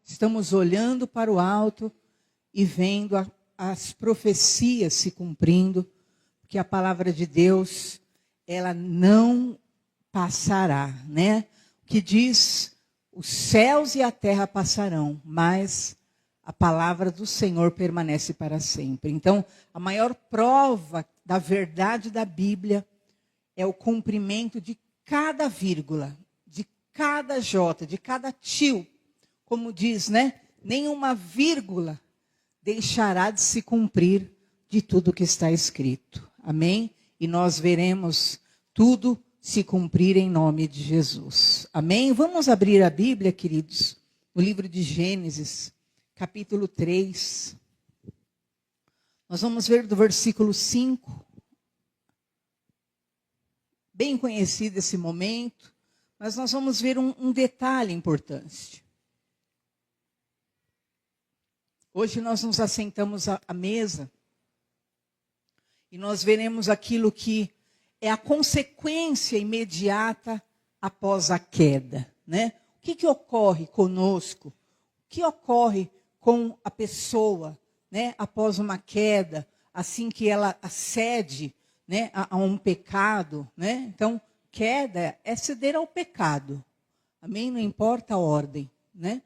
Estamos olhando para o alto e vendo as profecias se cumprindo, porque a palavra de Deus, ela não passará, né? O que diz, os céus e a terra passarão, mas a palavra do Senhor permanece para sempre. Então, a maior prova da verdade da Bíblia é o cumprimento de cada vírgula, de cada jota, de cada tio. Como diz, né? Nenhuma vírgula deixará de se cumprir de tudo que está escrito. Amém? E nós veremos tudo se cumprir em nome de Jesus. Amém? Vamos abrir a Bíblia, queridos, no livro de Gênesis, capítulo 3. Nós vamos ver do versículo 5. Bem conhecido esse momento, mas nós vamos ver um detalhe importante. Hoje nós nos assentamos à mesa e nós veremos aquilo que é a consequência imediata após a queda, né? O que ocorre conosco? O que ocorre com a pessoa, né? Após uma queda, assim que ela acede, né, a um pecado, né? Então, queda é ceder ao pecado. Amém? Não importa a ordem, né?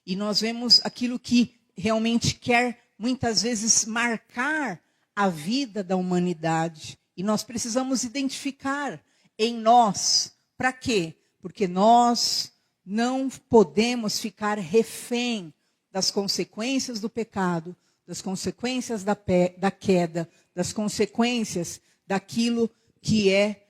E nós vemos aquilo que realmente quer, muitas vezes, marcar a vida da humanidade. E nós precisamos identificar em nós. Para quê? Porque nós não podemos ficar refém das consequências do pecado, das consequências da queda, das consequências daquilo que é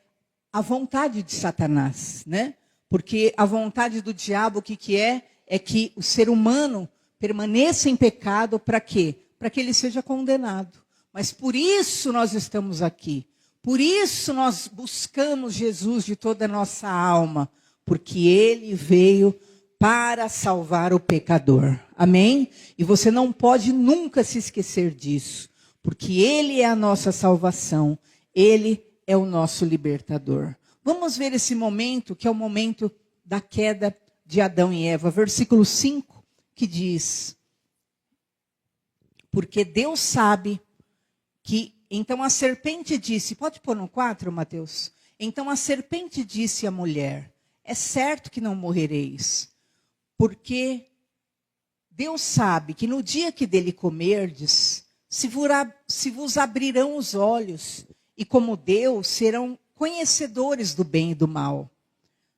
a vontade de Satanás, né? Porque a vontade do diabo, o que é? É que o ser humano permaneça em pecado, para quê? Para que ele seja condenado. Mas por isso nós estamos aqui. Por isso nós buscamos Jesus de toda a nossa alma. Porque ele veio para salvar o pecador. Amém? E você não pode nunca se esquecer disso. Porque ele é a nossa salvação. Ele é o nosso libertador. Vamos ver esse momento, que é o momento da queda de Adão e Eva. Versículo 5. Que diz, porque Deus sabe que, então a serpente disse, pode pôr no 4, Mateus? Então a serpente disse à mulher, é certo que não morrereis, porque Deus sabe que no dia que dele comerdes, se vos abrirão os olhos, e como Deus serão conhecedores do bem e do mal.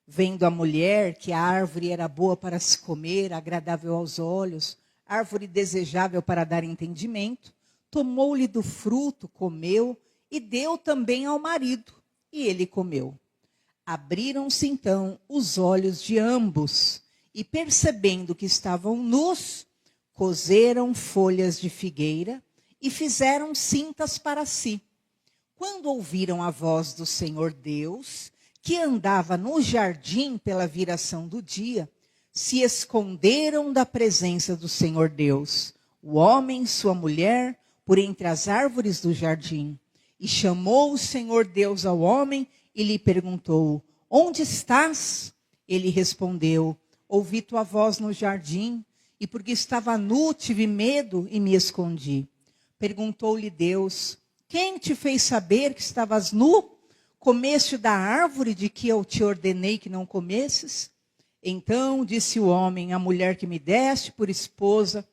Vendo a mulher que a árvore era boa para se comer, agradável aos olhos, árvore desejável para dar entendimento, tomou-lhe do fruto, comeu, e deu também ao marido, e ele comeu. Abriram-se então os olhos de ambos, e percebendo que estavam nus, coseram folhas de figueira, e fizeram cintas para si. Quando ouviram a voz do Senhor Deus, que andava no jardim pela viração do dia, se esconderam da presença do Senhor Deus, o homem e sua mulher, por entre as árvores do jardim. E chamou o Senhor Deus ao homem e lhe perguntou, onde estás? Ele respondeu, ouvi tua voz no jardim, e porque estava nu, tive medo e me escondi. Perguntou-lhe Deus, quem te fez saber que estavas nu? Comeste da árvore de que eu te ordenei que não comesses? Então disse o homem, a mulher que me deste por esposa,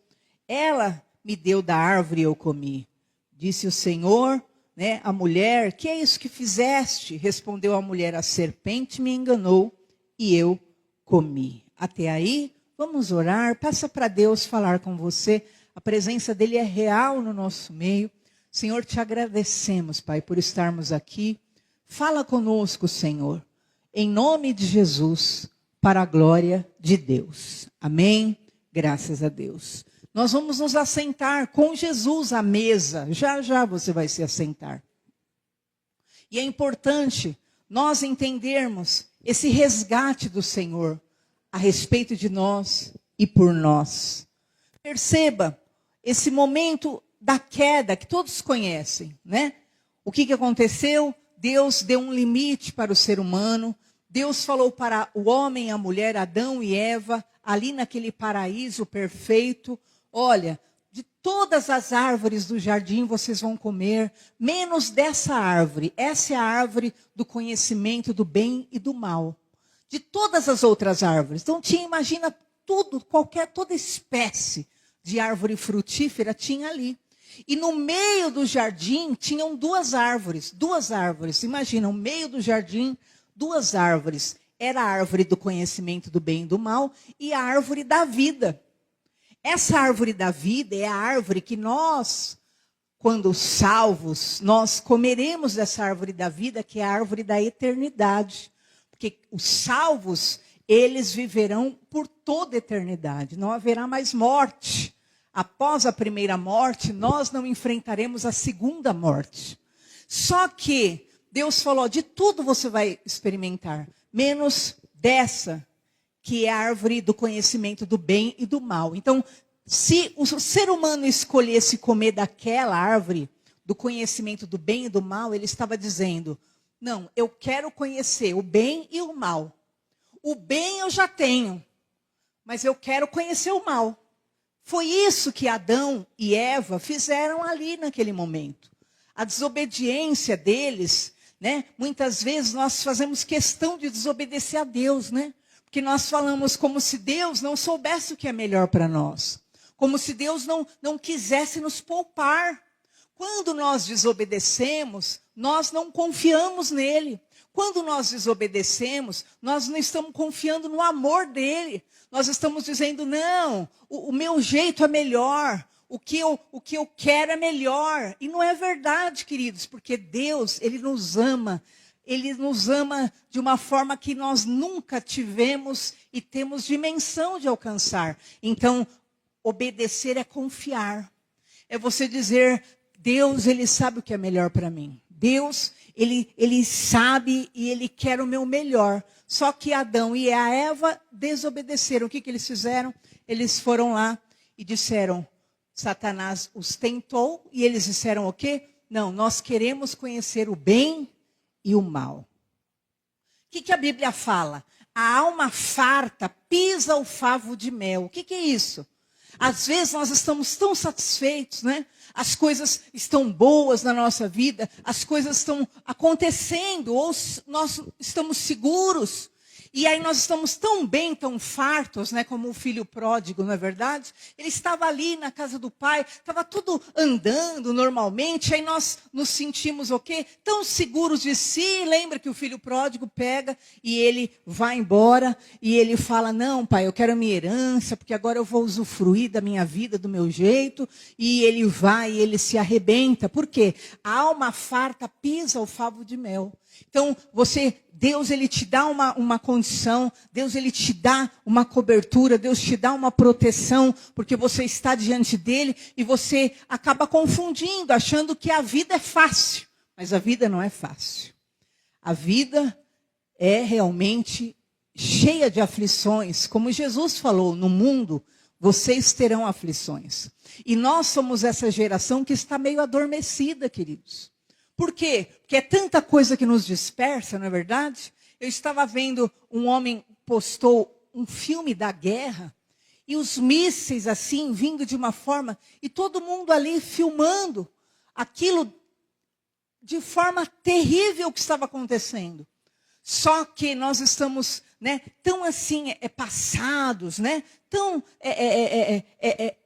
ela me deu da árvore e eu comi. Disse o Senhor, né, a mulher, que é isso que fizeste? Respondeu a mulher, a serpente me enganou e eu comi. Até aí, vamos orar, peça para Deus falar com você. A presença dele é real no nosso meio. Senhor, te agradecemos, Pai, por estarmos aqui. Fala conosco, Senhor, em nome de Jesus, para a glória de Deus. Amém? Graças a Deus. Nós vamos nos assentar com Jesus à mesa. Já já você vai se assentar. E é importante nós entendermos esse resgate do Senhor a respeito de nós e por nós. Perceba esse momento da queda que todos conhecem, né? O que aconteceu? Deus deu um limite para o ser humano. Deus falou para o homem, a mulher, Adão e Eva, ali naquele paraíso perfeito, olha, de todas as árvores do jardim vocês vão comer, menos dessa árvore. Essa é a árvore do conhecimento do bem e do mal. De todas as outras árvores. Então imagina tudo, toda espécie de árvore frutífera tinha ali. E no meio do jardim tinham duas árvores. Imagina, no meio do jardim, duas árvores. Era a árvore do conhecimento do bem e do mal e a árvore da vida. Essa árvore da vida é a árvore que nós, quando salvos, nós comeremos dessa árvore da vida, que é a árvore da eternidade. Porque os salvos, eles viverão por toda a eternidade. Não haverá mais morte. Após a primeira morte, nós não enfrentaremos a segunda morte. Só que Deus falou, de tudo você vai experimentar, menos dessa, que é a árvore do conhecimento do bem e do mal. Então, se o ser humano escolhesse comer daquela árvore, do conhecimento do bem e do mal, ele estava dizendo, não, eu quero conhecer o bem e o mal. O bem eu já tenho, mas eu quero conhecer o mal. Foi isso que Adão e Eva fizeram ali naquele momento. A desobediência deles, né? Muitas vezes nós fazemos questão de desobedecer a Deus, né? Porque nós falamos como se Deus não soubesse o que é melhor para nós. Como se Deus não quisesse nos poupar. Quando nós desobedecemos, nós não confiamos nele. Quando nós desobedecemos, nós não estamos confiando no amor dele. Nós estamos dizendo, não, o meu jeito é melhor. O que eu quero é melhor. E não é verdade, queridos, porque Deus, ele nos ama. Ele nos ama de uma forma que nós nunca tivemos e temos dimensão de alcançar. Então, obedecer é confiar. É você dizer, Deus, ele sabe o que é melhor para mim. Deus, ele sabe e ele quer o meu melhor. Só que Adão e a Eva desobedeceram. O que eles fizeram? Eles foram lá e disseram, Satanás os tentou e eles disseram o quê? Não, nós queremos conhecer o bem e o mal. O que a Bíblia fala? A alma farta pisa o favo de mel. O que é isso? Às vezes nós estamos tão satisfeitos, né? As coisas estão boas na nossa vida, as coisas estão acontecendo, ou nós estamos seguros. E aí nós estamos tão bem, tão fartos, né? Como o filho pródigo, não é verdade? Ele estava ali na casa do pai, estava tudo andando normalmente, aí nós nos sentimos o quê? Tão seguros de si. Lembra que o filho pródigo pega e ele vai embora e ele fala, não pai, eu quero a minha herança, porque agora eu vou usufruir da minha vida, do meu jeito. E ele vai e ele se arrebenta. Por quê? A alma farta pisa o favo de mel. Então, Deus, ele te dá uma condição, Deus, ele te dá uma cobertura, Deus te dá uma proteção, porque você está diante dele e você acaba confundindo, achando que a vida é fácil. Mas a vida não é fácil. A vida é realmente cheia de aflições. Como Jesus falou, no mundo vocês terão aflições. E nós somos essa geração que está meio adormecida, queridos. Por quê? Porque é tanta coisa que nos dispersa, não é verdade? Eu estava vendo, um homem postou um filme da guerra, e os mísseis assim, vindo de uma forma, e todo mundo ali filmando aquilo de forma terrível que estava acontecendo. Só que nós estamos, né, tão assim, passados, né, tão,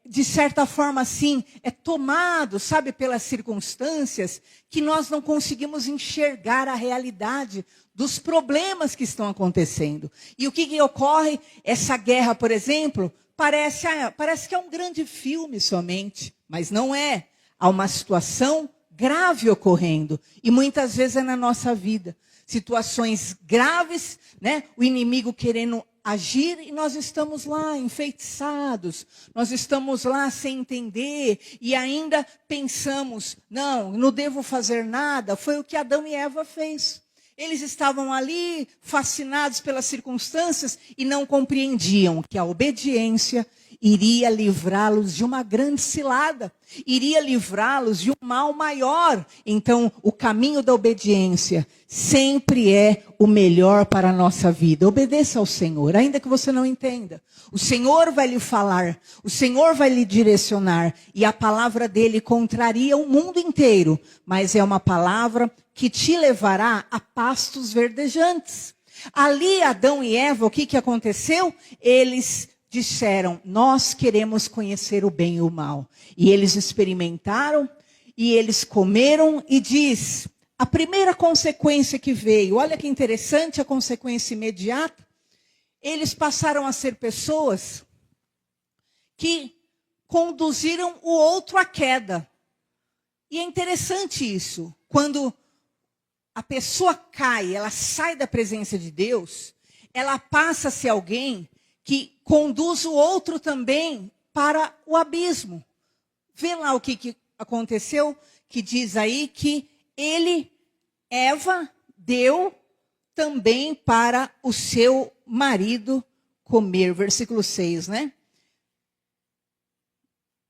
de certa forma assim, tomados, sabe, pelas circunstâncias, que nós não conseguimos enxergar a realidade dos problemas que estão acontecendo. E o que ocorre? Essa guerra, por exemplo, parece que é um grande filme somente, mas não é. Há uma situação grave ocorrendo, e muitas vezes é na nossa vida. Situações graves, né? O inimigo querendo agir e nós estamos lá enfeitiçados, nós estamos lá sem entender e ainda pensamos, não devo fazer nada. Foi o que Adão e Eva fez. Eles estavam ali fascinados pelas circunstâncias e não compreendiam que a obediência iria livrá-los de uma grande cilada, iria livrá-los de um mal maior. Então, o caminho da obediência sempre é o melhor para a nossa vida. Obedeça ao Senhor, ainda que você não entenda. O Senhor vai lhe falar, o Senhor vai lhe direcionar, e a palavra dele contraria o mundo inteiro, mas é uma palavra que te levará a pastos verdejantes. Ali, Adão e Eva, o que aconteceu? Eles disseram, nós queremos conhecer o bem e o mal. E eles experimentaram, e eles comeram, e diz, a primeira consequência que veio, olha que interessante a consequência imediata, eles passaram a ser pessoas que conduziram o outro à queda. E é interessante isso, quando a pessoa cai, ela sai da presença de Deus, ela passa a ser alguém que conduz o outro também para o abismo. Vê lá o que aconteceu, que diz aí que Eva, deu também para o seu marido comer. Versículo 6, né?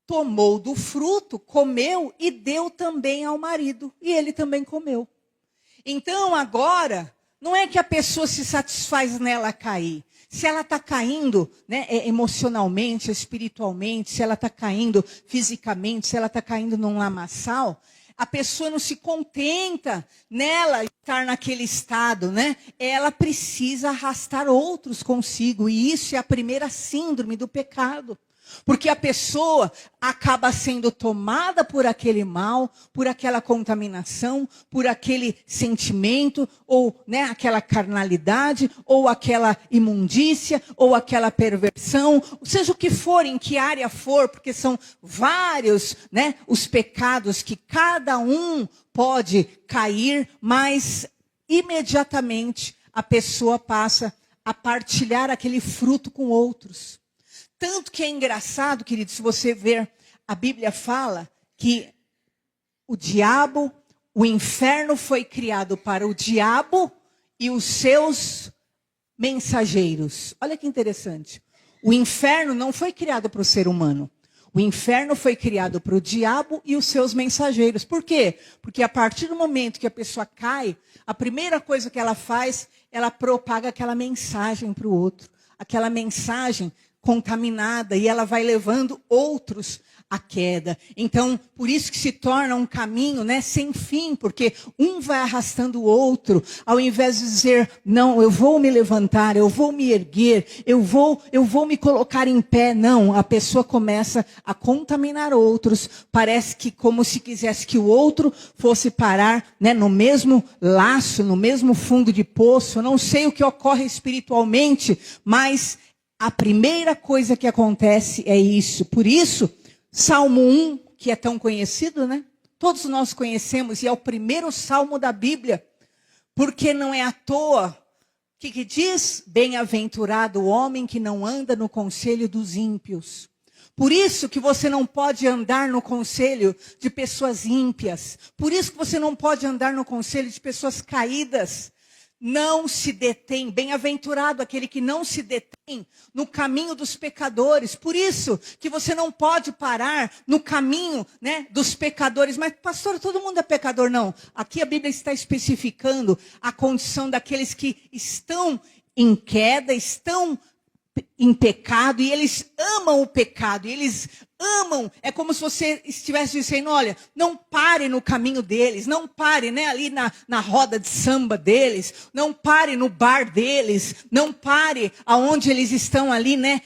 Tomou do fruto, comeu e deu também ao marido. E ele também comeu. Então, agora, não é que a pessoa se satisfaz nela cair. Se ela está caindo, né, emocionalmente, espiritualmente, se ela está caindo fisicamente, se ela está caindo num lamaçal, a pessoa não se contenta nela estar naquele estado, né? Ela precisa arrastar outros consigo. E isso é a primeira síndrome do pecado. Porque a pessoa acaba sendo tomada por aquele mal, por aquela contaminação, por aquele sentimento, ou né, aquela carnalidade, ou aquela imundícia, ou aquela perversão, seja o que for, em que área for, porque são vários né, os pecados que cada um pode cair, mas imediatamente a pessoa passa a partilhar aquele fruto com outros. Tanto que é engraçado, querido, se você ver, a Bíblia fala que o diabo, o inferno foi criado para o diabo e os seus mensageiros. Olha que interessante. O inferno não foi criado para o ser humano. O inferno foi criado para o diabo e os seus mensageiros. Por quê? Porque a partir do momento que a pessoa cai, a primeira coisa que ela faz, ela propaga aquela mensagem para o outro. Aquela mensagem contaminada, e ela vai levando outros à queda. Então, por isso que se torna um caminho, né, sem fim, porque um vai arrastando o outro, ao invés de dizer, não, eu vou me levantar, eu vou me erguer, eu vou me colocar em pé. Não, a pessoa começa a contaminar outros, parece que como se quisesse que o outro fosse parar, né, no mesmo laço, no mesmo fundo de poço. Eu não sei o que ocorre espiritualmente, mas a primeira coisa que acontece é isso. Por isso, Salmo 1, que é tão conhecido, né? Todos nós conhecemos, e é o primeiro salmo da Bíblia. Porque não é à toa. O que diz? Bem-aventurado o homem que não anda no conselho dos ímpios. Por isso que você não pode andar no conselho de pessoas ímpias. Por isso que você não pode andar no conselho de pessoas caídas. Não se detém, bem-aventurado aquele que não se detém no caminho dos pecadores. Por isso que você não pode parar no caminho né, dos pecadores. Mas pastor, todo mundo é pecador? Não. Aqui a Bíblia está especificando a condição daqueles que estão em queda, estão em pecado, e eles amam o pecado, e eles amam, é como se você estivesse dizendo, olha, não pare no caminho deles, não pare né, ali na roda de samba deles, não pare no bar deles, não pare aonde eles estão ali, né,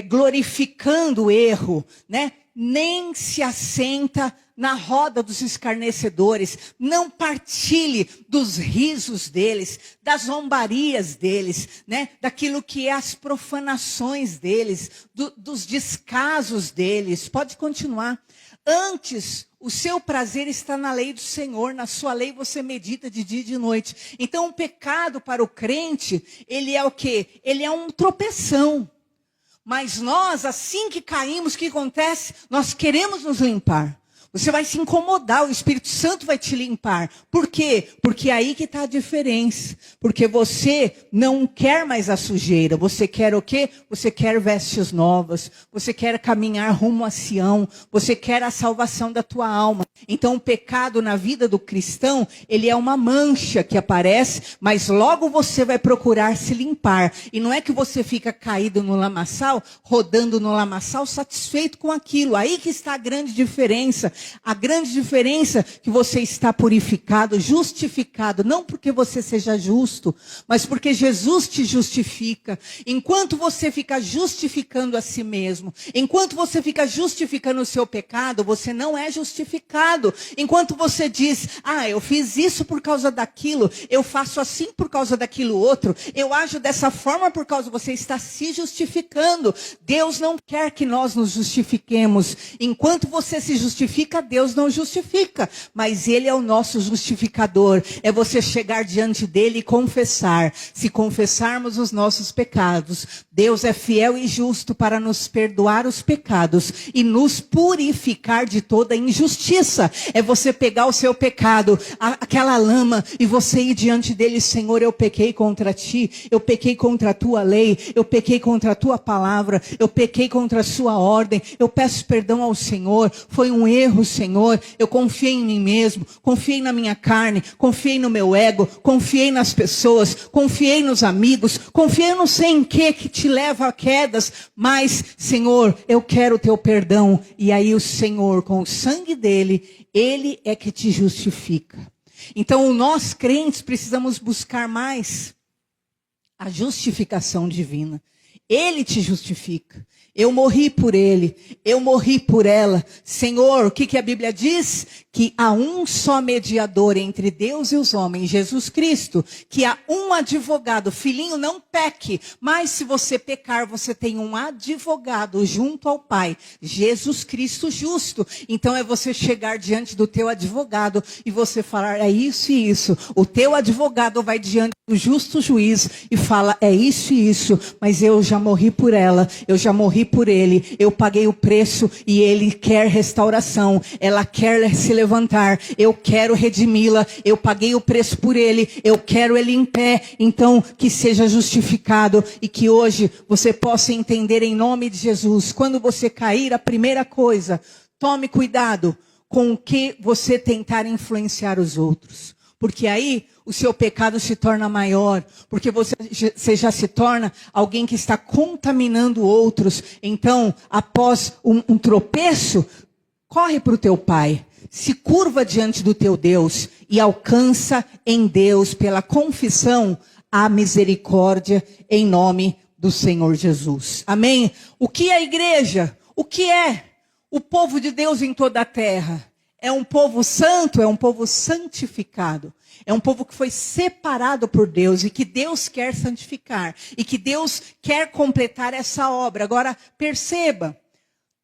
glorificando o erro, né, nem se assenta na roda dos escarnecedores, não partilhe dos risos deles, das zombarias deles, né? Daquilo que é as profanações deles, dos descasos deles. Pode continuar. Antes, o seu prazer está na lei do Senhor, na sua lei você medita de dia e de noite. Então, o pecado para o crente, ele é o quê? Ele é um tropeção. Mas nós, assim que caímos, o que acontece? Nós queremos nos limpar. Você vai se incomodar, o Espírito Santo vai te limpar. Por quê? Porque é aí que está a diferença. Porque você não quer mais a sujeira. Você quer o quê? Você quer vestes novas. Você quer caminhar rumo a Sião. Você quer a salvação da tua alma. Então o pecado na vida do cristão, ele é uma mancha que aparece, mas logo você vai procurar se limpar. E não é que você fica caído no lamaçal, rodando no lamaçal, satisfeito com aquilo. Aí que está a grande diferença. A grande diferença é que você está purificado, justificado, não porque você seja justo, mas porque Jesus te justifica. Enquanto você fica justificando a si mesmo, enquanto você fica justificando o seu pecado, você não é justificado. Enquanto você diz, eu fiz isso por causa daquilo, eu faço assim por causa daquilo outro, eu ajo dessa forma por causa, você está se justificando. Deus não quer que nós nos justifiquemos. Enquanto você se justifica, Deus não justifica, mas Ele é o nosso justificador. É você chegar diante dEle e confessar. Se confessarmos os nossos pecados, Deus é fiel e justo para nos perdoar os pecados e nos purificar de toda injustiça. É você pegar o seu pecado, aquela lama, e você ir diante dEle, Senhor, eu pequei contra Ti, eu pequei contra a Tua lei, eu pequei contra a Tua palavra, eu pequei contra a Sua ordem, eu peço perdão ao Senhor, foi um erro, Senhor, eu confiei em mim mesmo, confiei na minha carne, confiei no meu ego, confiei nas pessoas, confiei nos amigos, confiei não sei em que te leva a quedas, mas, Senhor, eu quero o Teu perdão. E aí o Senhor, com o sangue dEle, Ele é que te justifica. Então nós crentes precisamos buscar mais a justificação divina. Ele te justifica. Eu morri por ele, eu morri por ela. Senhor, o que a Bíblia diz? Que há um só mediador entre Deus e os homens, Jesus Cristo. Que há um advogado. Filhinho, não peque, mas se você pecar, você tem um advogado junto ao Pai, Jesus Cristo justo. Então é você chegar diante do teu advogado e você falar, é isso e isso. O teu advogado vai diante do justo juiz e fala, é isso e isso, mas eu já morri por ela, eu já morri por ele, eu paguei o preço e ele quer restauração, ela quer se levantar, eu quero redimi-la, eu paguei o preço por ele, eu quero ele em pé, então que seja justificado e que hoje você possa entender em nome de Jesus. Quando você cair, a primeira coisa, tome cuidado com o que você tentar influenciar os outros. Porque aí o seu pecado se torna maior. Porque você já se torna alguém que está contaminando outros. Então, após um tropeço, corre para o teu Pai. Se curva diante do teu Deus. E alcança em Deus, pela confissão, a misericórdia em nome do Senhor Jesus. Amém? O que é a igreja? O que é o povo de Deus em toda a terra? É um povo santo, é um povo santificado. É um povo que foi separado por Deus e que Deus quer santificar. E que Deus quer completar essa obra. Agora, perceba,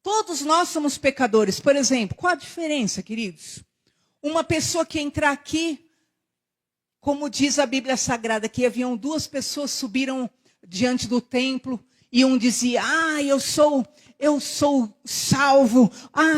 todos nós somos pecadores. Por exemplo, qual a diferença, queridos? Uma pessoa que entrar aqui, como diz a Bíblia Sagrada, que haviam duas pessoas subiram diante do templo. E um dizia, eu sou salvo.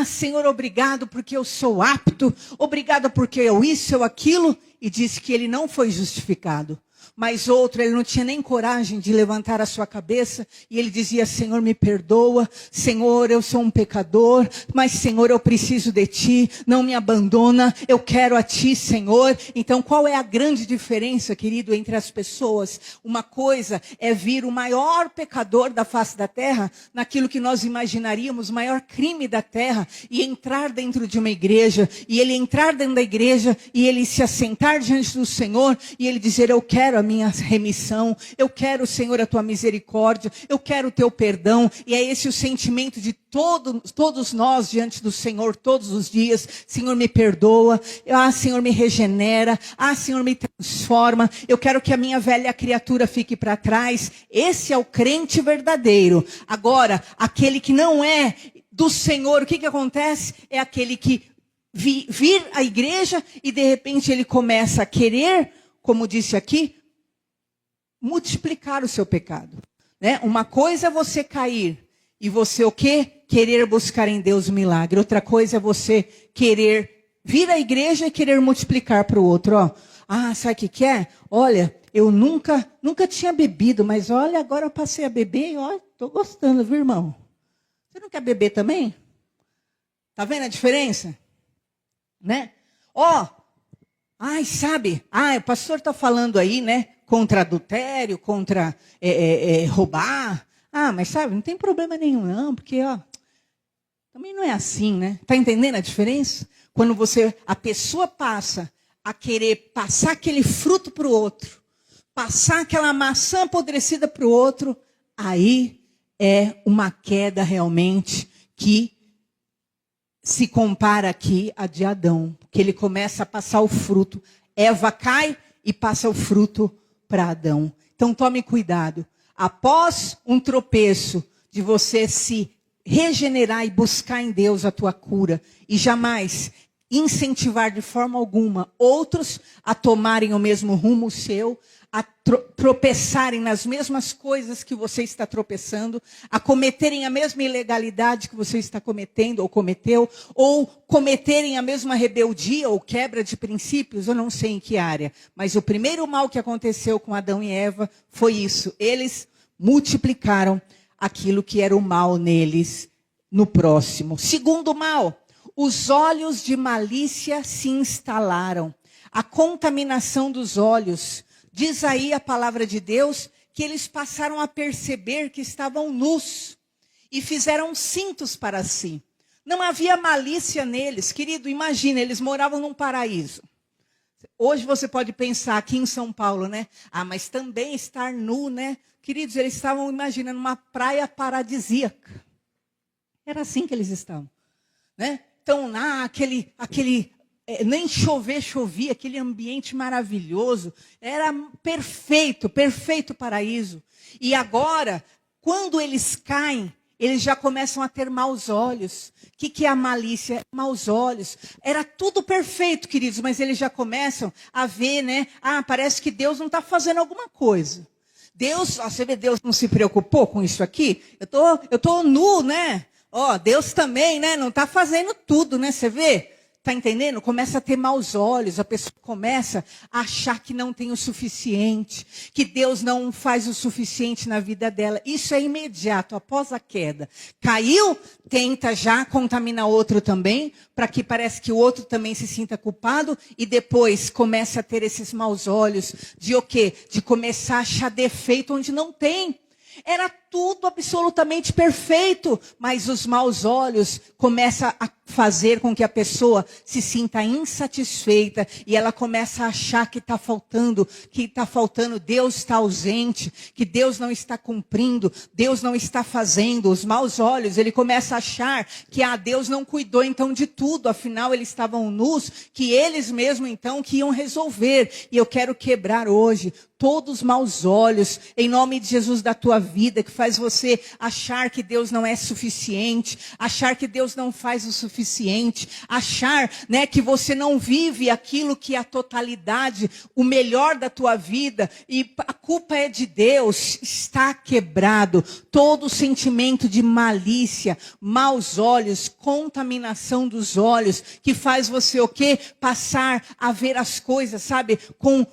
Senhor, obrigado porque eu sou apto. Obrigado porque eu isso, eu aquilo. E disse que ele não foi justificado. Mas outro, ele não tinha nem coragem de levantar a sua cabeça. E ele dizia, Senhor, me perdoa. Senhor, eu sou um pecador. Mas, Senhor, eu preciso de Ti. Não me abandona. Eu quero a Ti, Senhor. Então, qual é a grande diferença, querido, entre as pessoas? Uma coisa é vir o maior pecador da face da terra, naquilo que nós imaginaríamos, o maior crime da terra, e entrar dentro de uma igreja. E ele entrar dentro da igreja e ele se assentar diante do Senhor. E ele dizer, eu quero a minha remissão, eu quero, Senhor, a Tua misericórdia, eu quero o Teu perdão. E é esse o sentimento de todos nós diante do Senhor todos os dias. Senhor, me perdoa. Senhor, me regenera. Senhor, me transforma. Eu quero que a minha velha criatura fique para trás. Esse é o crente verdadeiro. Agora, aquele que não é do Senhor, o que acontece? É aquele que vir à igreja e de repente ele começa a querer, como disse aqui, multiplicar o seu pecado. Né? Uma coisa é você cair e você o quê? Querer buscar em Deus o milagre. Outra coisa é você querer vir à igreja e querer multiplicar para o outro. Ó. Ah, sabe o que é? Olha, eu nunca tinha bebido, mas olha, agora eu passei a beber e olha, estou gostando, viu, irmão? Você não quer beber também? Tá vendo a diferença? Né? Ó, ai, sabe? Ah, o pastor está falando aí, né? Contra adultério, contra roubar. Ah, mas sabe, não tem problema nenhum não, porque, ó, também não é assim, né? Tá entendendo a diferença? Quando a pessoa passa a querer passar aquele fruto para o outro, passar aquela maçã apodrecida para o outro, aí é uma queda realmente que se compara aqui a de Adão, que ele começa a passar o fruto. Eva cai e passa o fruto para Adão. Então tome cuidado. Após um tropeço de você se regenerar e buscar em Deus a tua cura, e jamais incentivar de forma alguma outros a tomarem o mesmo rumo seu, a tropeçarem nas mesmas coisas que você está tropeçando, a cometerem a mesma ilegalidade que você está cometendo ou cometeu, ou cometerem a mesma rebeldia ou quebra de princípios, eu não sei em que área. Mas o primeiro mal que aconteceu com Adão e Eva foi isso. Eles multiplicaram aquilo que era o mal neles no próximo. Segundo mal, os olhos de malícia se instalaram. A contaminação dos olhos. Diz aí a palavra de Deus que eles passaram a perceber que estavam nus e fizeram cintos para si. Não havia malícia neles. Querido, imagina, eles moravam num paraíso. Hoje você pode pensar aqui em São Paulo, né? Ah, mas também estar nu, né? Queridos, eles estavam, imagina, numa praia paradisíaca. Era assim que eles estavam, né? Então, nem chovia, aquele ambiente maravilhoso. Era perfeito, perfeito paraíso. E agora, quando eles caem, eles já começam a ter maus olhos. O que é a malícia? Maus olhos. Era tudo perfeito, queridos, mas eles já começam a ver, né? Ah, parece que Deus não está fazendo alguma coisa. Deus, você vê, Deus não se preocupou com isso aqui? Eu tô nu, né? Ó, Deus também, né? Não está fazendo tudo, né? Você vê? Está entendendo? Começa a ter maus olhos, a pessoa começa a achar que não tem o suficiente, que Deus não faz o suficiente na vida dela. Isso é imediato, após a queda. Caiu, tenta já contaminar outro também, para que parece que o outro também se sinta culpado, e depois começa a ter esses maus olhos de o quê? De começar a achar defeito onde não tem. Era tudo absolutamente perfeito, mas os maus olhos começam a fazer com que a pessoa se sinta insatisfeita e ela começa a achar que está faltando, Deus está ausente, que Deus não está cumprindo, Deus não está fazendo. Os maus olhos, ele começa a achar que Deus não cuidou então de tudo, afinal eles estavam nus, que eles mesmos então que iam resolver. E eu quero quebrar hoje todos os maus olhos, em nome de Jesus, da tua vida, que faz você achar que Deus não é suficiente, achar que Deus não faz o suficiente, achar, né, que você não vive aquilo que é a totalidade, o melhor da tua vida, e a culpa é de Deus. Está quebrado todo o sentimento de malícia, maus olhos, contaminação dos olhos, que faz você o quê? Passar a ver as coisas, sabe, com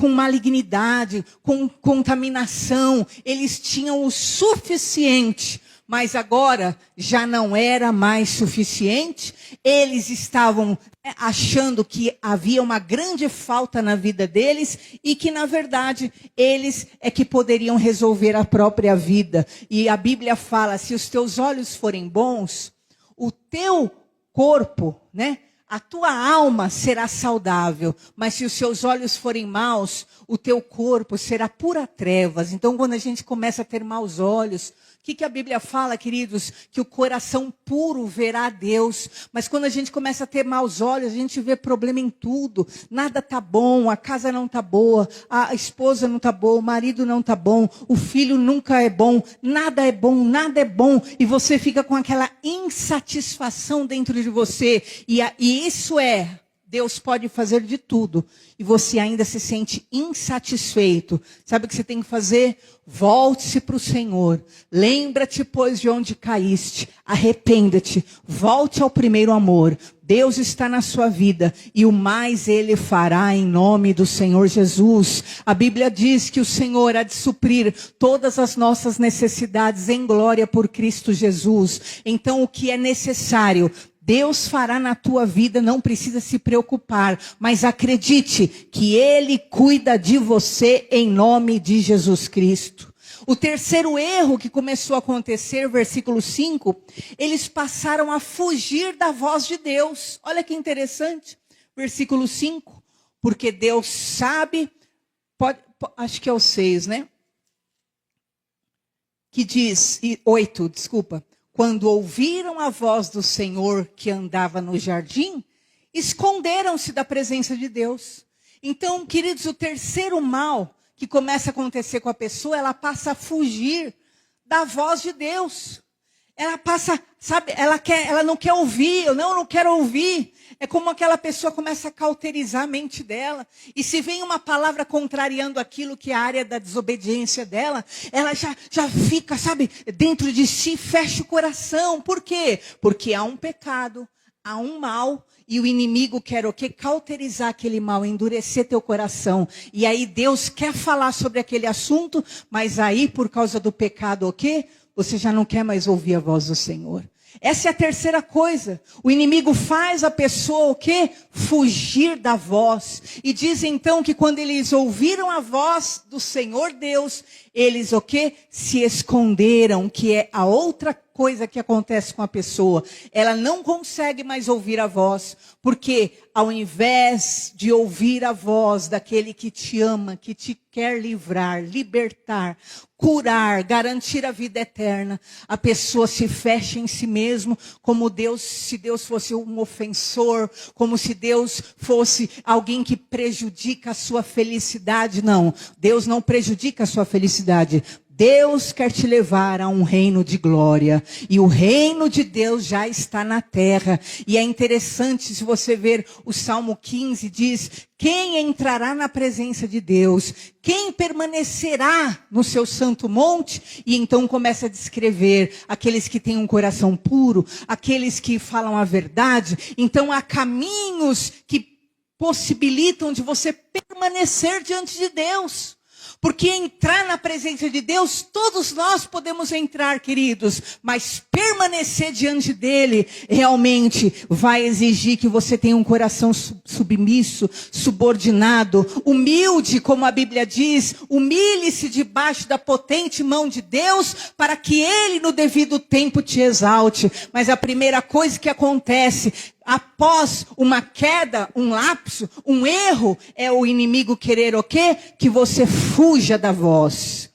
malignidade, com contaminação. Eles tinham o suficiente, mas agora já não era mais suficiente. Eles estavam achando que havia uma grande falta na vida deles e que, na verdade, eles é que poderiam resolver a própria vida. E a Bíblia fala, se os teus olhos forem bons, o teu corpo, né? A tua alma será saudável, mas se os seus olhos forem maus, o teu corpo será pura trevas. Então, quando a gente começa a ter maus olhos, o que a Bíblia fala, queridos? Que o coração puro verá a Deus. Mas quando a gente começa a ter maus olhos, a gente vê problema em tudo. Nada está bom, a casa não está boa, a esposa não está boa, o marido não está bom, o filho nunca é bom, nada é bom, nada é bom. E você fica com aquela insatisfação dentro de você. E isso é Deus pode fazer de tudo e você ainda se sente insatisfeito. Sabe o que você tem que fazer? Volte-se para o Senhor. Lembra-te, pois, de onde caíste. Arrependa-te. Volte ao primeiro amor. Deus está na sua vida e o mais Ele fará em nome do Senhor Jesus. A Bíblia diz que o Senhor há de suprir todas as nossas necessidades em glória por Cristo Jesus. Então o que é necessário, Deus fará na tua vida, não precisa se preocupar, mas acredite que Ele cuida de você em nome de Jesus Cristo. O terceiro erro que começou a acontecer, versículo 5, eles passaram a fugir da voz de Deus. Olha que interessante, versículo 5, porque Deus sabe, acho que é o 6, né? Que diz, 8, desculpa. Quando ouviram a voz do Senhor que andava no jardim, esconderam-se da presença de Deus. Então, queridos, o terceiro mal que começa a acontecer com a pessoa, ela passa a fugir da voz de Deus. Ela passa, sabe, ela não quer ouvir, eu não quero ouvir. É como aquela pessoa começa a cauterizar a mente dela. E se vem uma palavra contrariando aquilo que é a área da desobediência dela, ela já fica, sabe, dentro de si, fecha o coração. Por quê? Porque há um pecado, há um mal, e o inimigo quer o quê? Cauterizar aquele mal, endurecer teu coração. E aí Deus quer falar sobre aquele assunto, mas aí por causa do pecado o quê? Você já não quer mais ouvir a voz do Senhor. Essa é a terceira coisa. O inimigo faz a pessoa o quê? Fugir da voz. E diz então que quando eles ouviram a voz do Senhor Deus, eles o quê? Se esconderam, que é a outra coisa que acontece com a pessoa. Ela não consegue mais ouvir a voz, porque ao invés de ouvir a voz daquele que te ama, que te quer livrar, libertar, curar, garantir a vida eterna, a pessoa se fecha em si mesmo, como se Deus fosse um ofensor, como se Deus fosse alguém que prejudica a sua felicidade. Não, Deus não prejudica a sua felicidade. Deus quer te levar a um reino de glória. E o reino de Deus já está na terra. E é interessante, se você ver o Salmo 15, diz: quem entrará na presença de Deus? Quem permanecerá no seu santo monte? E então começa a descrever aqueles que têm um coração puro, aqueles que falam a verdade. Então há caminhos que possibilitam de você permanecer diante de Deus. Porque entrar na presença de Deus, todos nós podemos entrar, queridos. Mas permanecer diante dele, realmente vai exigir que você tenha um coração submisso, subordinado, humilde, como a Bíblia diz. Humilhe-se debaixo da potente mão de Deus, para que ele no devido tempo te exalte. Mas a primeira coisa que acontece após uma queda, um lapso, um erro, é o inimigo querer o quê? Que você fuja da voz.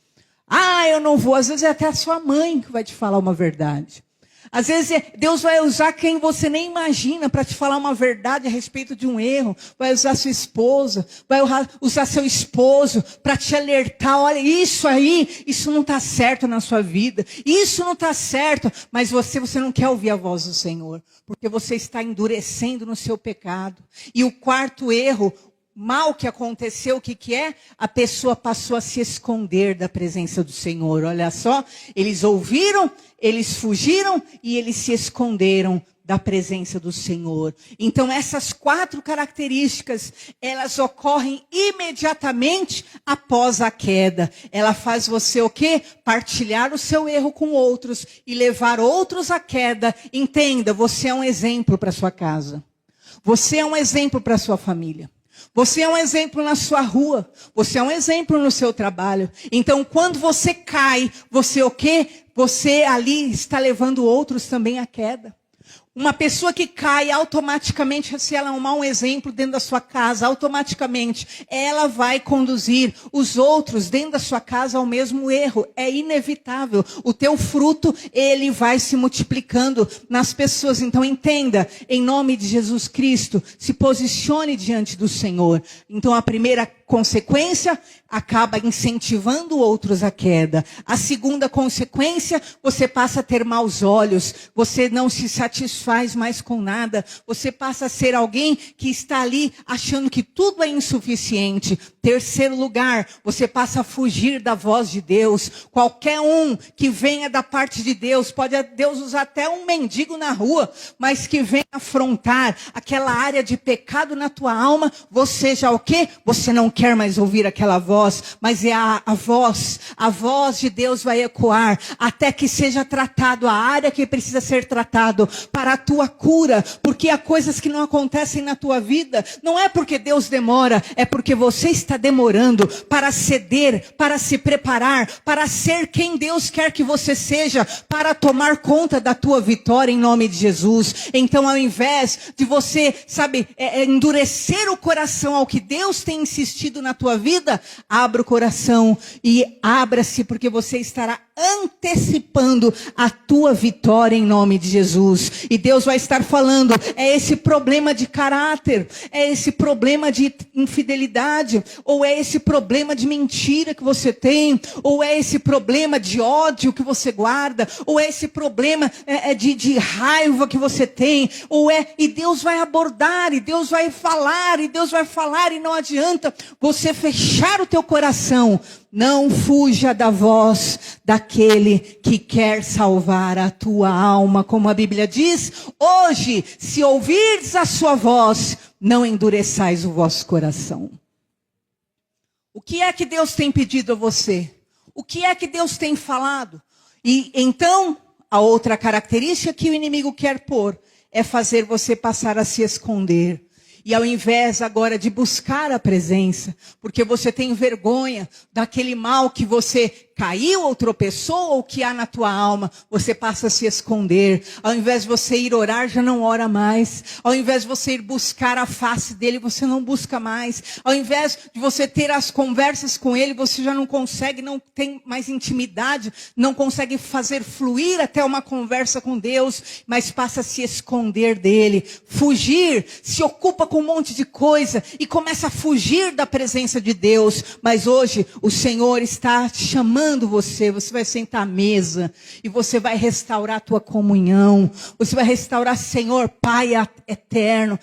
Ah, eu não vou. Às vezes é até a sua mãe que vai te falar uma verdade. Às vezes Deus vai usar quem você nem imagina para te falar uma verdade a respeito de um erro. Vai usar sua esposa, vai usar seu esposo para te alertar. Olha, isso aí, isso não está certo na sua vida. Isso não está certo. Mas você não quer ouvir a voz do Senhor. Porque você está endurecendo no seu pecado. E o quarto erro, mal que aconteceu, o que é? A pessoa passou a se esconder da presença do Senhor. Olha só, eles ouviram, eles fugiram e eles se esconderam da presença do Senhor. Então essas 4 características, elas ocorrem imediatamente após a queda. Ela faz você o quê? Partilhar o seu erro com outros e levar outros à queda. Entenda, você é um exemplo para sua casa. Você é um exemplo para sua família. Você é um exemplo na sua rua. Você é um exemplo no seu trabalho. Então, quando você cai, você o quê? Você ali está levando outros também à queda. Uma pessoa que cai automaticamente, se ela arrumar um exemplo dentro da sua casa, automaticamente ela vai conduzir os outros dentro da sua casa ao mesmo erro. É inevitável. O teu fruto, ele vai se multiplicando nas pessoas. Então entenda, em nome de Jesus Cristo, se posicione diante do Senhor. Então a primeira consequência, acaba incentivando outros à queda. A segunda consequência, você passa a ter maus olhos, você não se satisfaz mais com nada, você passa a ser alguém que está ali achando que tudo é insuficiente. Terceiro lugar, você passa a fugir da voz de Deus. Qualquer um que venha da parte de Deus, pode Deus usar até um mendigo na rua, mas que venha afrontar aquela área de pecado na tua alma, você já o quê? Você não quer mais ouvir aquela voz, mas é a voz de Deus vai ecoar, até que seja tratado a área que precisa ser tratado, para a tua cura, porque há coisas que não acontecem na tua vida, não é porque Deus demora, é porque você está demorando para ceder, para se preparar, para ser quem Deus quer que você seja, para tomar conta da tua vitória em nome de Jesus. Então, ao invés de você, endurecer o coração ao que Deus tem insistido na tua vida, abra o coração e abra-se, porque você estará antecipando a tua vitória em nome de Jesus. E Deus vai estar falando, é esse problema de caráter, é esse problema de infidelidade, ou é esse problema de mentira que você tem, ou é esse problema de ódio que você guarda, ou é esse problema de raiva que você tem, e Deus vai abordar, e Deus vai falar, e não adianta você fechar o teu coração. Não fuja da voz daquele que quer salvar a tua alma, como a Bíblia diz, hoje, se ouvirdes a sua voz, não endureçais o vosso coração. O que é que Deus tem pedido a você? O que é que Deus tem falado? E então, a outra característica que o inimigo quer pôr é fazer você passar a se esconder. E ao invés agora de buscar a presença, porque você tem vergonha daquele mal que você caiu ou tropeçou ou que há na tua alma, você passa a se esconder. Ao invés de você ir orar, já não ora mais. Ao invés de você ir buscar a face dele, você não busca mais. Ao invés de você ter as conversas com ele, você já não consegue, não tem mais intimidade, não consegue fazer fluir até uma conversa com Deus, mas passa a se esconder dele, fugir, se ocupa com um monte de coisa e começa a fugir da presença de Deus. Mas hoje o Senhor está te chamando você vai sentar à mesa e você vai restaurar a tua comunhão, você vai restaurar, Senhor, Pai eterno,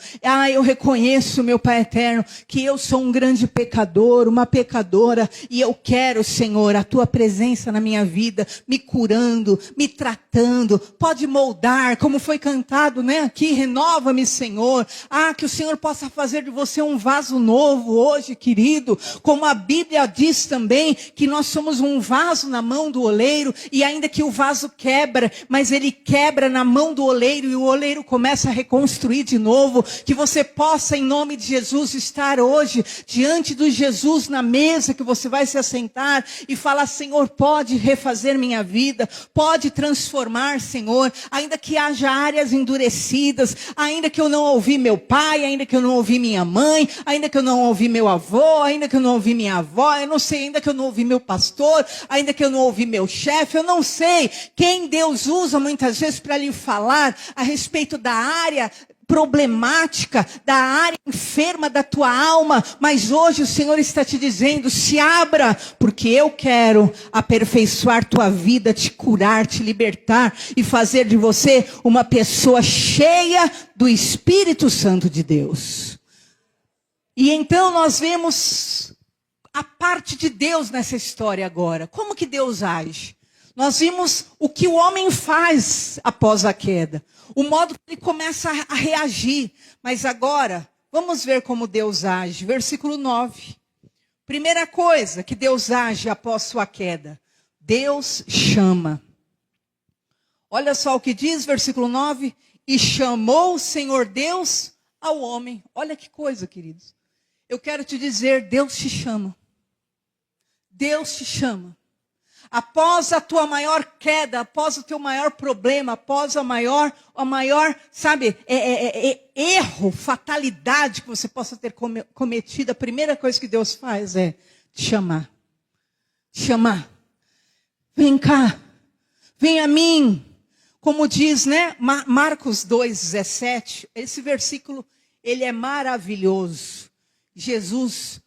eu reconheço, meu Pai eterno, que eu sou um grande pecador, uma pecadora, e eu quero, Senhor, a tua presença na minha vida, me curando, me tratando, pode moldar, como foi cantado, né, aqui, renova-me, Senhor, que o Senhor possa fazer de você um vaso novo hoje, querido, como a Bíblia diz também, que nós somos um vaso na mão do oleiro, e ainda que o vaso quebra, mas ele quebra na mão do oleiro, e o oleiro começa a reconstruir de novo, que você possa, em nome de Jesus, estar hoje, diante do Jesus, na mesa que você vai se assentar, e falar, Senhor, pode refazer minha vida, pode transformar, Senhor, ainda que haja áreas endurecidas, ainda que eu não ouvi meu pai, ainda que eu não ouvi minha mãe, ainda que eu não ouvi meu avô, ainda que eu não ouvi minha avó, eu não sei, ainda que eu não ouvi meu pastor, ainda que eu não ouvi meu chefe, eu não sei quem Deus usa muitas vezes para lhe falar a respeito da área problemática, da área enferma da tua alma, mas hoje o Senhor está te dizendo, se abra, porque eu quero aperfeiçoar tua vida, te curar, te libertar e fazer de você uma pessoa cheia do Espírito Santo de Deus. E então nós vemos a parte de Deus nessa história agora. Como que Deus age? Nós vimos o que o homem faz após a queda. O modo que ele começa a reagir. Mas agora, vamos ver como Deus age. Versículo 9. Primeira coisa que Deus age após sua queda. Deus chama. Olha só o que diz, versículo 9. E chamou o Senhor Deus ao homem. Olha que coisa, queridos. Eu quero te dizer, Deus te chama. Deus te chama. Após a tua maior queda, após o teu maior problema, após a maior, erro, fatalidade que você possa ter cometido, a primeira coisa que Deus faz é te chamar. Chamar. Vem cá. Vem a mim. Como diz, né, Marcos 2,17, esse versículo, ele é maravilhoso. Jesus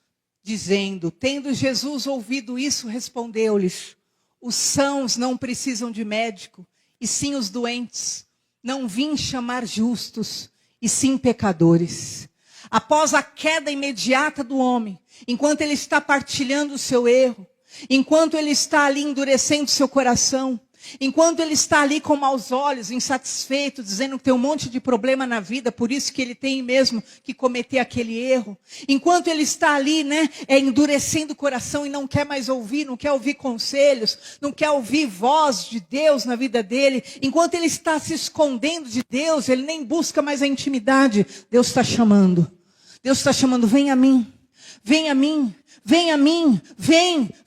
dizendo: tendo Jesus ouvido isso, respondeu-lhes: os sãos não precisam de médico, e sim os doentes. Não vim chamar justos, e sim pecadores. Após a queda imediata do homem, enquanto ele está partilhando o seu erro, enquanto ele está ali endurecendo seu coração, enquanto ele está ali com maus olhos, insatisfeito, dizendo que tem um monte de problema na vida, por isso que ele tem mesmo que cometer aquele erro. Enquanto ele está ali, endurecendo o coração e não quer mais ouvir, não quer ouvir conselhos, não quer ouvir voz de Deus na vida dele. Enquanto ele está se escondendo de Deus, ele nem busca mais a intimidade. Deus está chamando. Deus está chamando: vem a mim, vem a mim. Vem a mim,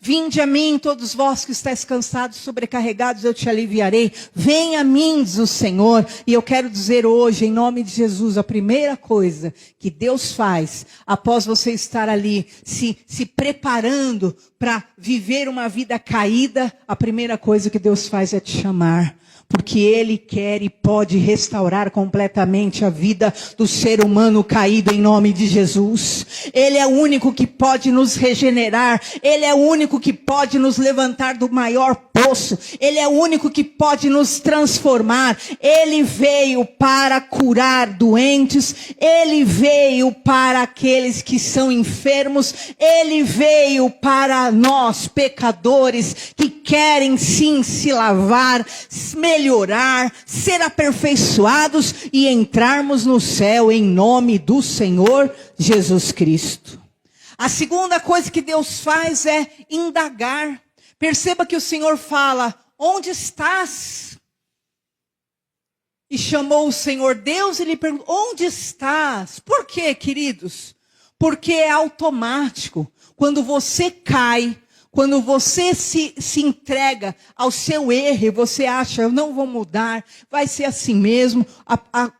vinde a mim, todos vós que estáis cansados, sobrecarregados, eu te aliviarei. Vem a mim, diz o Senhor. E eu quero dizer hoje, em nome de Jesus, a primeira coisa que Deus faz, após você estar ali, se preparando para viver uma vida caída, a primeira coisa que Deus faz é te chamar. Porque Ele quer e pode restaurar completamente a vida do ser humano caído em nome de Jesus. Ele é o único que pode nos regenerar. Ele é o único que pode nos levantar do maior poço. Ele é o único que pode nos transformar. Ele veio para curar doentes. Ele veio para aqueles que são enfermos. Ele veio para nós, pecadores, que querem sim se lavar, melhorar, ser aperfeiçoados e entrarmos no céu em nome do Senhor Jesus Cristo. A segunda coisa que Deus faz é indagar. Perceba que o Senhor fala: onde estás? E chamou o Senhor Deus e lhe perguntou: onde estás? Por quê, queridos? Porque é automático. Quando você cai, quando você se entrega ao seu erro e você acha: eu não vou mudar, vai ser assim mesmo,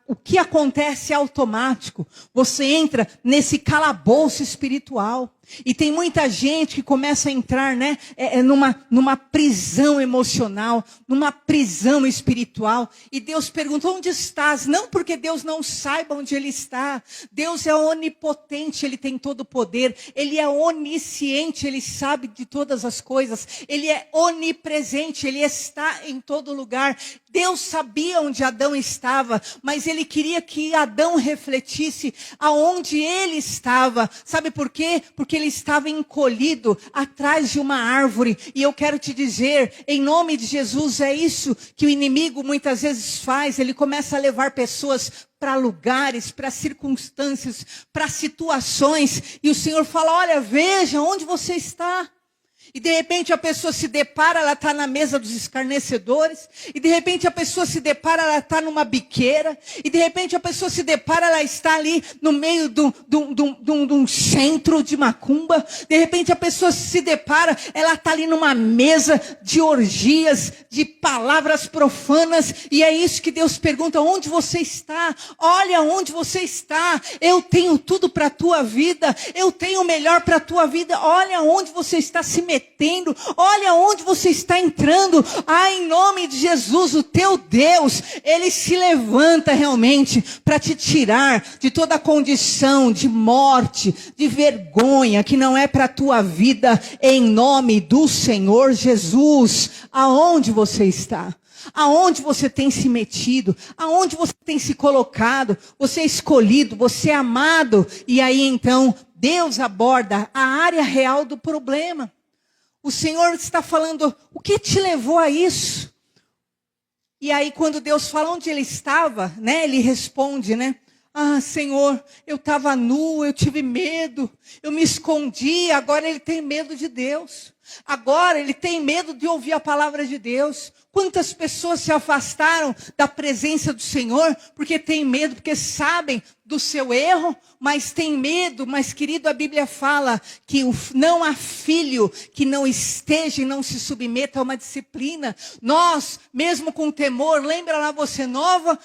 o que acontece é automático. Você entra nesse calabouço espiritual. E tem muita gente que começa a entrar numa prisão emocional, numa prisão espiritual. E Deus pergunta: onde estás? Não porque Deus não saiba onde Ele está. Deus é onipotente, Ele tem todo o poder. Ele é onisciente, Ele sabe de todas as coisas. Ele é onipresente, Ele está em todo lugar. Deus sabia onde Adão estava, mas Ele queria que Adão refletisse aonde ele estava. Sabe por quê? Porque ele estava encolhido atrás de uma árvore. E eu quero te dizer, em nome de Jesus, é isso que o inimigo muitas vezes faz. Ele começa a levar pessoas para lugares, para circunstâncias, para situações. E o Senhor fala: olha, veja onde você está. E de repente a pessoa se depara, ela está na mesa dos escarnecedores. E de repente a pessoa se depara, ela está numa biqueira. E de repente a pessoa se depara, ela está ali no meio de um centro de macumba. De repente a pessoa se depara, ela está ali numa mesa de orgias, de palavras profanas. E é isso que Deus pergunta: onde você está? Olha onde você está. Eu tenho tudo para a tua vida. Eu tenho o melhor para a tua vida. Olha onde você está se metendo. Olha onde você está entrando. Em nome de Jesus, o teu Deus, Ele se levanta realmente para te tirar de toda a condição de morte, de vergonha, que não é para a tua vida, em nome do Senhor Jesus. Aonde você está? Aonde você tem se metido? Aonde você tem se colocado? Você é escolhido, você é amado. E aí então, Deus aborda a área real do problema. O Senhor está falando: o que te levou a isso? E aí quando Deus fala onde ele estava, Ele responde, Senhor, eu estava nu, eu tive medo, eu me escondi. Agora ele tem medo de Deus. Agora ele tem medo de ouvir a palavra de Deus. Quantas pessoas se afastaram da presença do Senhor porque têm medo, porque sabem do seu erro, mas têm medo. Mas, querido, a Bíblia fala que não há filho que não esteja e não se submeta a uma disciplina. Nós, mesmo com temor, lembra lá você nova,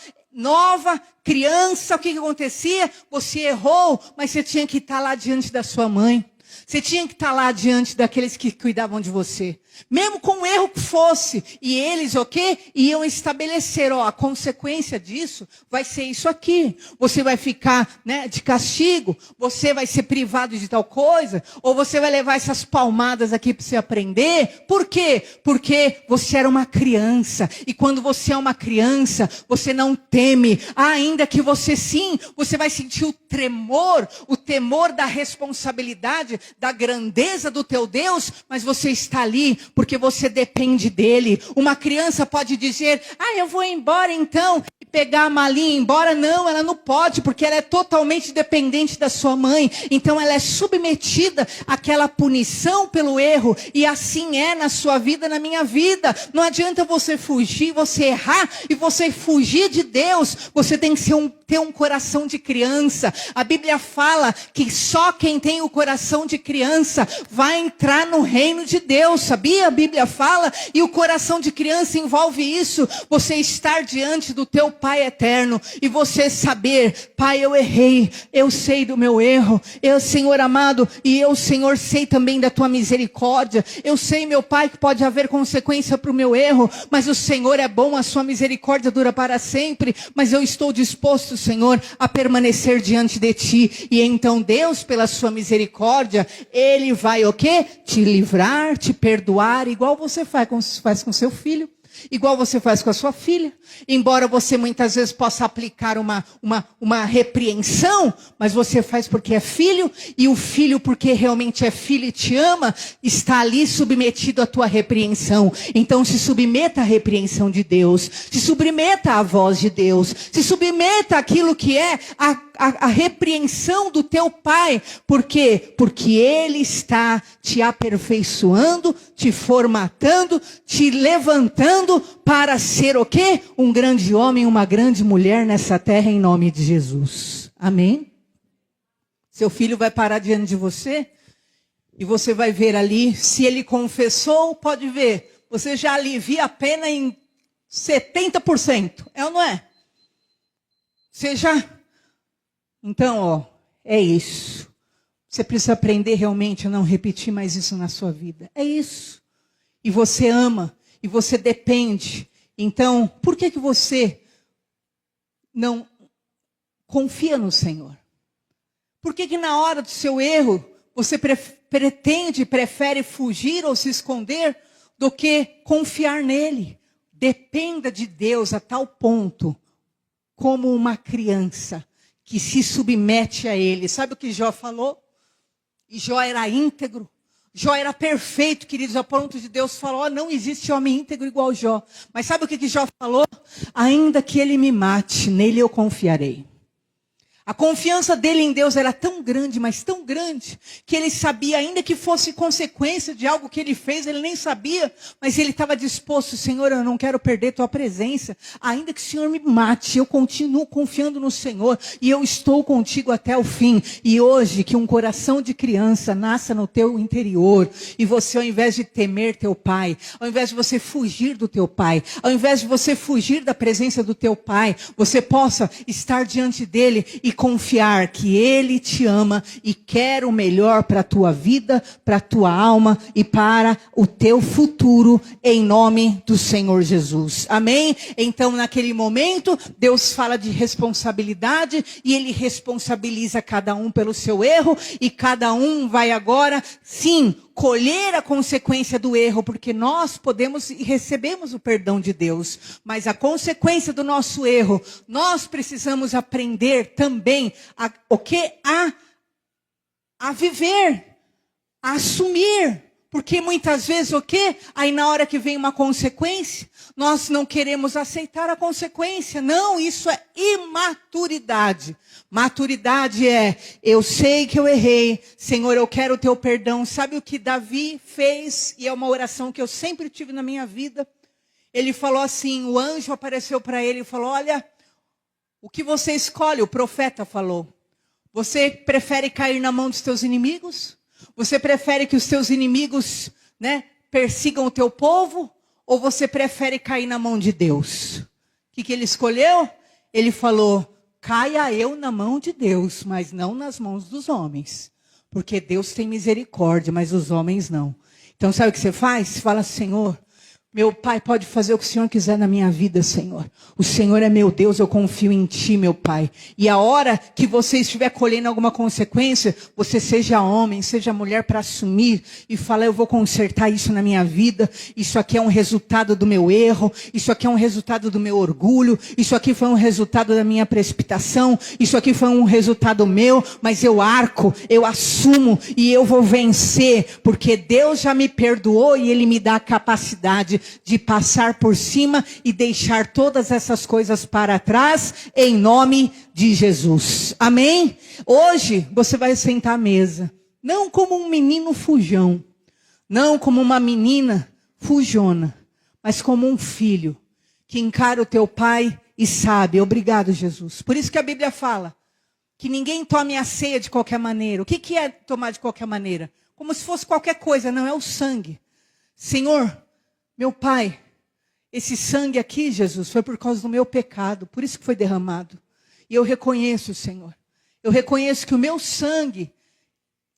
criança, o que acontecia? Você errou, mas você tinha que estar lá diante da sua mãe. Você tinha que estar lá diante daqueles que cuidavam de você. Mesmo com o erro que fosse. E eles, o quê? Iam estabelecer, a consequência disso vai ser isso aqui. Você vai ficar, né, de castigo, você vai ser privado de tal coisa, ou você vai levar essas palmadas aqui para você aprender. Por quê? Porque você era uma criança. E quando você é uma criança, você não teme. Ainda que você sim, você vai sentir o temor da responsabilidade, da grandeza do teu Deus, mas você está ali porque você depende dele. Uma criança pode dizer, eu vou embora então, e pegar a malinha e ir embora. Não, ela não pode, porque ela é totalmente dependente da sua mãe. Então ela é submetida àquela punição pelo erro, e assim é na sua vida, na minha vida. Não adianta você fugir, você errar, e você fugir de Deus. Você tem que ter um coração de criança. A Bíblia fala que só quem tem o coração de criança vai entrar no reino de Deus, sabia? A Bíblia fala, e o coração de criança envolve isso, você estar diante do teu Pai eterno, e você saber, Pai, eu errei, eu sei do meu erro, eu, Senhor amado, e eu, Senhor, sei também da tua misericórdia, eu sei, meu Pai, que pode haver consequência para o meu erro, mas o Senhor é bom, a sua misericórdia dura para sempre, mas eu estou disposto, Senhor, a permanecer diante de ti. E então Deus, pela sua misericórdia, Ele vai o quê? Te livrar, te perdoar, igual você faz com seu filho, igual você faz com a sua filha. Embora você muitas vezes possa aplicar uma repreensão, mas você faz porque é filho, e o filho, porque realmente é filho e te ama, está ali submetido à tua repreensão. Então se submeta à repreensão de Deus, se submeta à voz de Deus, se submeta àquilo que é a repreensão do teu Pai. Por quê? Porque Ele está te aperfeiçoando, te formatando, te levantando para ser o quê? Um grande homem, uma grande mulher nessa terra, em nome de Jesus. Amém? Seu filho vai parar diante de você, e você vai ver ali, se ele confessou, pode ver, você já alivia a pena em 70%. É ou não é? Você já... Então, é isso. Você precisa aprender realmente a não repetir mais isso na sua vida. É isso. E você ama, e você depende. Então, por que você não confia no Senhor? Por que na hora do seu erro, você prefere fugir ou se esconder do que confiar nele? Dependa de Deus a tal ponto, como uma criança que se submete a Ele. Sabe o que Jó falou? E Jó era íntegro. Jó era perfeito, queridos, a ponto de Deus falar, não existe homem íntegro igual Jó. Mas sabe o que Jó falou? Ainda que ele me mate, nele eu confiarei. A confiança dele em Deus era tão grande, mas tão grande, que ele sabia, ainda que fosse consequência de algo que ele fez, ele nem sabia, mas ele estava disposto, Senhor, eu não quero perder tua presença, ainda que o Senhor me mate, eu continuo confiando no Senhor, e eu estou contigo até o fim. E hoje, que um coração de criança nasça no teu interior, e você, ao invés de temer teu pai, ao invés de você fugir do teu pai, ao invés de você fugir da presença do teu pai, você possa estar diante dele e confiar que Ele te ama e quer o melhor para a tua vida, para a tua alma e para o teu futuro, em nome do Senhor Jesus. Amém? Então, naquele momento, Deus fala de responsabilidade e Ele responsabiliza cada um pelo seu erro, e cada um vai agora, sim, colher a consequência do erro, porque nós podemos e recebemos o perdão de Deus, mas a consequência do nosso erro, nós precisamos aprender também a viver, a assumir, porque muitas vezes o quê? Aí na hora que vem uma consequência, nós não queremos aceitar a consequência. Não, isso é imaturidade. Maturidade é, eu sei que eu errei, Senhor, eu quero o teu perdão. Sabe o que Davi fez? E é uma oração que eu sempre tive na minha vida. Ele falou assim, o anjo apareceu para ele e falou, olha, o que você escolhe? O profeta falou. Você prefere cair na mão dos teus inimigos? Você prefere que os teus inimigos, persigam o teu povo? Ou você prefere cair na mão de Deus? O que ele escolheu? Ele falou, caia eu na mão de Deus, mas não nas mãos dos homens. Porque Deus tem misericórdia, mas os homens não. Então sabe o que você faz? Você fala, Senhor, meu Pai pode fazer o que o Senhor quiser na minha vida, Senhor. O Senhor é meu Deus, eu confio em Ti, meu Pai. E a hora que você estiver colhendo alguma consequência, você seja homem, seja mulher para assumir e falar, eu vou consertar isso na minha vida. Isso aqui é um resultado do meu erro. Isso aqui é um resultado do meu orgulho. Isso aqui foi um resultado da minha precipitação. Isso aqui foi um resultado meu, mas eu arco, eu assumo e eu vou vencer, porque Deus já me perdoou e Ele me dá a capacidade de passar por cima e deixar todas essas coisas para trás, em nome de Jesus. Amém? Hoje você vai sentar à mesa, não como um menino fujão, não como uma menina fujona, mas como um filho que encara o teu pai e sabe, obrigado, Jesus. Por isso que a Bíblia fala que ninguém tome a ceia de qualquer maneira. O que é tomar de qualquer maneira? Como se fosse qualquer coisa, não é o sangue. Senhor, meu Pai, esse sangue aqui, Jesus, foi por causa do meu pecado, por isso que foi derramado. E eu reconheço, Senhor, eu reconheço que o meu sangue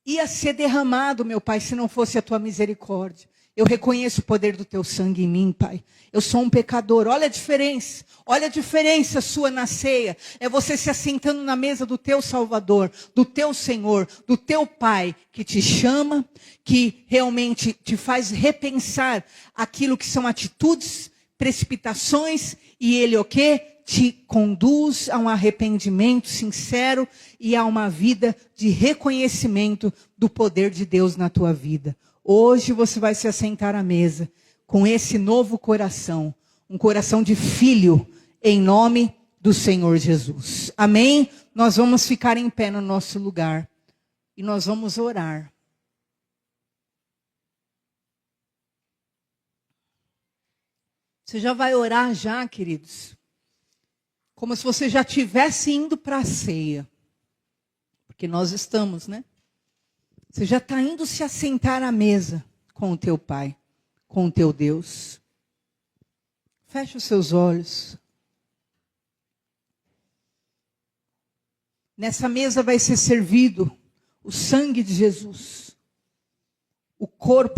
ia ser derramado, meu Pai, se não fosse a tua misericórdia. Eu reconheço o poder do teu sangue em mim, Pai. Eu sou um pecador. Olha a diferença sua na ceia. É você se assentando na mesa do teu Salvador, do teu Senhor, do teu Pai, que te chama, que realmente te faz repensar aquilo que são atitudes, precipitações, e Ele o quê? Te conduz a um arrependimento sincero e a uma vida de reconhecimento do poder de Deus na tua vida. Hoje você vai se assentar à mesa com esse novo coração, um coração de filho, em nome do Senhor Jesus. Amém? Nós vamos ficar em pé no nosso lugar e nós vamos orar. Você já vai orar já, queridos? Como se você já estivesse indo para a ceia. Porque nós estamos, né? Você já está indo se assentar à mesa com o teu Pai, com o teu Deus. Feche os seus olhos. Nessa mesa vai ser servido o sangue de Jesus, o corpo